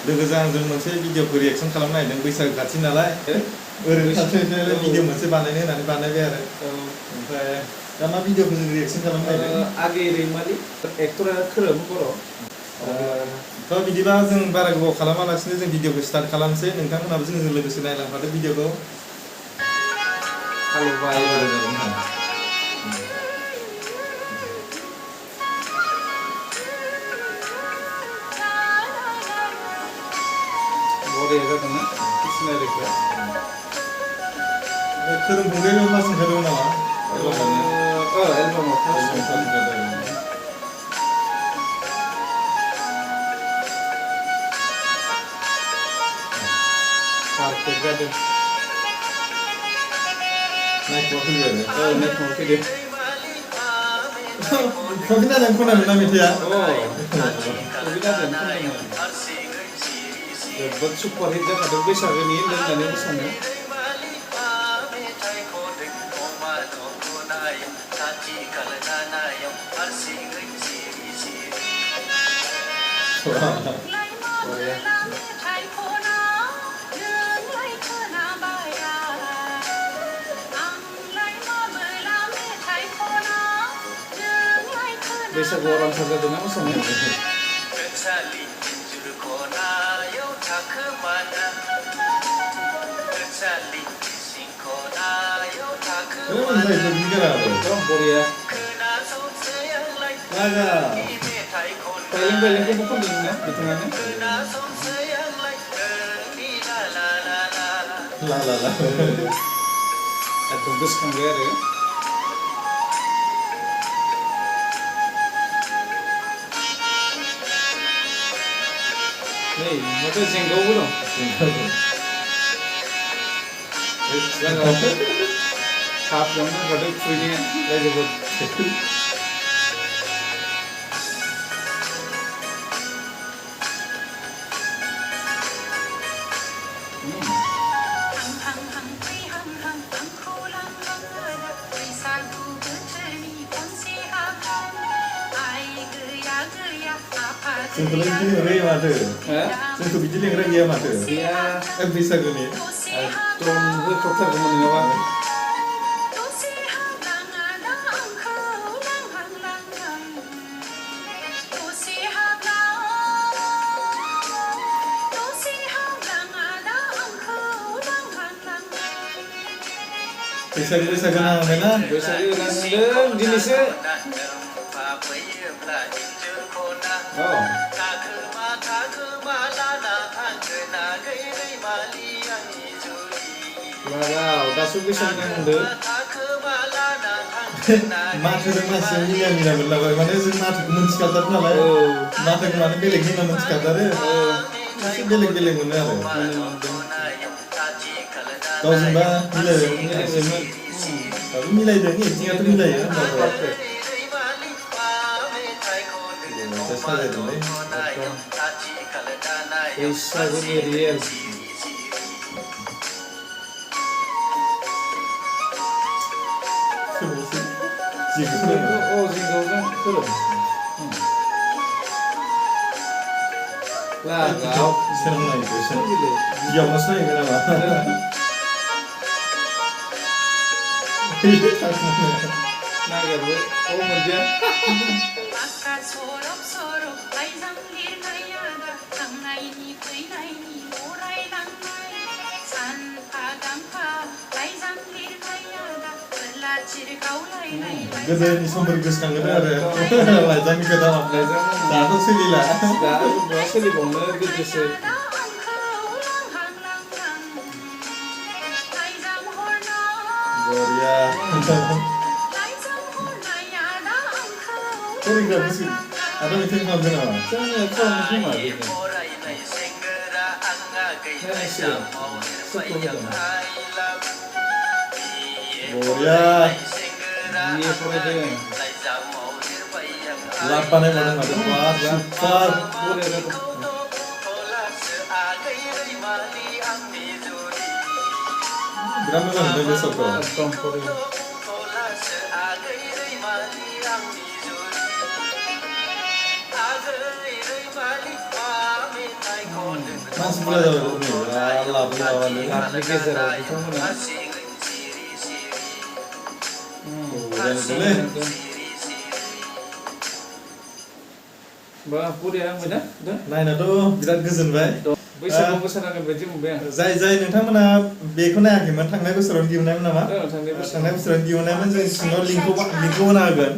लोगोजों आंजों मोनसे भिडिअखौ रिएक्सन खालामनो नागिरदों बैसागो खाथि नालाय ओरैनो थास्लायस्लाय भिडिअ मोनसे बानायनो होननानै बानायबाय आरो ओमफ्राय दा मा भिडिअखौ जों रिएक्सन खालामनो नागिरदों आगे रैमालि एक्टरा खोरोम बर' थ' बिदिबा जों बारा गोबाव खालामालासिनो जों भिडिअखौ स्टार्ट खालामसै नोंथांमोनाबो जोंजों लोगोसे नायलांफादो भिडिअखौ हालौबाय बरिया जादोंना सिनारिफ्रा खोरोम फंबायाबो फार्स्ट ओंखारदोंमोन नामा एलबामाव फार्स्ट पारफेक्ट जादों नायख'वाखै आरो नायख'वाखै खोनादों खोनादों ना मेथाइआ जोबोद सुपारहिट जाखादों बैसागोनि लोंनानै मोसानो बैसागुआव रामसार जादोंना मोसानो बरिया बायलें खनदोंना बिथाङानो एकदम गोसोखांबाय आरो नै माथो जेंगावबो दं साफ्रावनो नांखादों खुबैनाया रायजोफोर जोंखौलाय बिदि लिंग्रा माथो जोंखौ बिदि लिंग्रा गैया माथो गैया बैसागोनि एकदम होख्रावथारगौमोन नङाबा बैसागो नांबायना बैसागो नांदों दिनैसो दासो बैसागो नांदों माथोजों मानसिजों मिला मोनलाबाय माने जों माथोखौ मोनथिखाथारो नालाय माथोखौ माने बेलेग होनना मोनथिखाथारो एसे बेलेग मोनो आरो गावजोंबा मिलायदों एक्टिंआथ' मिलायो साजायदोंलै बैसागुनि रियेल जिंगावजों खोरोम लागाव सोलोंनायखौ गियावनोसो नायगोन नामा नागिरबाय मोनदिया गोदोनि समफोर गोसोखांगोन आरो लाइजामनि खोथा दाथ' सोलिला दा सोलिबावनो गोदोसो बरिया कोरियोग्राफि ada meeting खालामदों नामा जोङो खालामनो बरिया ये फरायदों लापानाय मादों सुपार बिराद मोजां मोनदों बे सलखौ एकदम फरायो मानसि बुरजा जाबाय लाबो लाबानो लाखनि गेजेराव बिथांमोना बा बरिया नांबाय ना नायनाथ' बिराद गोजोनबाय बैसागुआव मोसानांगोन बायदि मोनबाय आं जाय नोंथांमोना बेखौ नायाखैमोन थांनाय बोसोरावनो दिहुननायमोन नामा थांनाय थांनाय बोसोरावनो दिहुननायमोन जों सिङाव लिंकखौ होना होगोन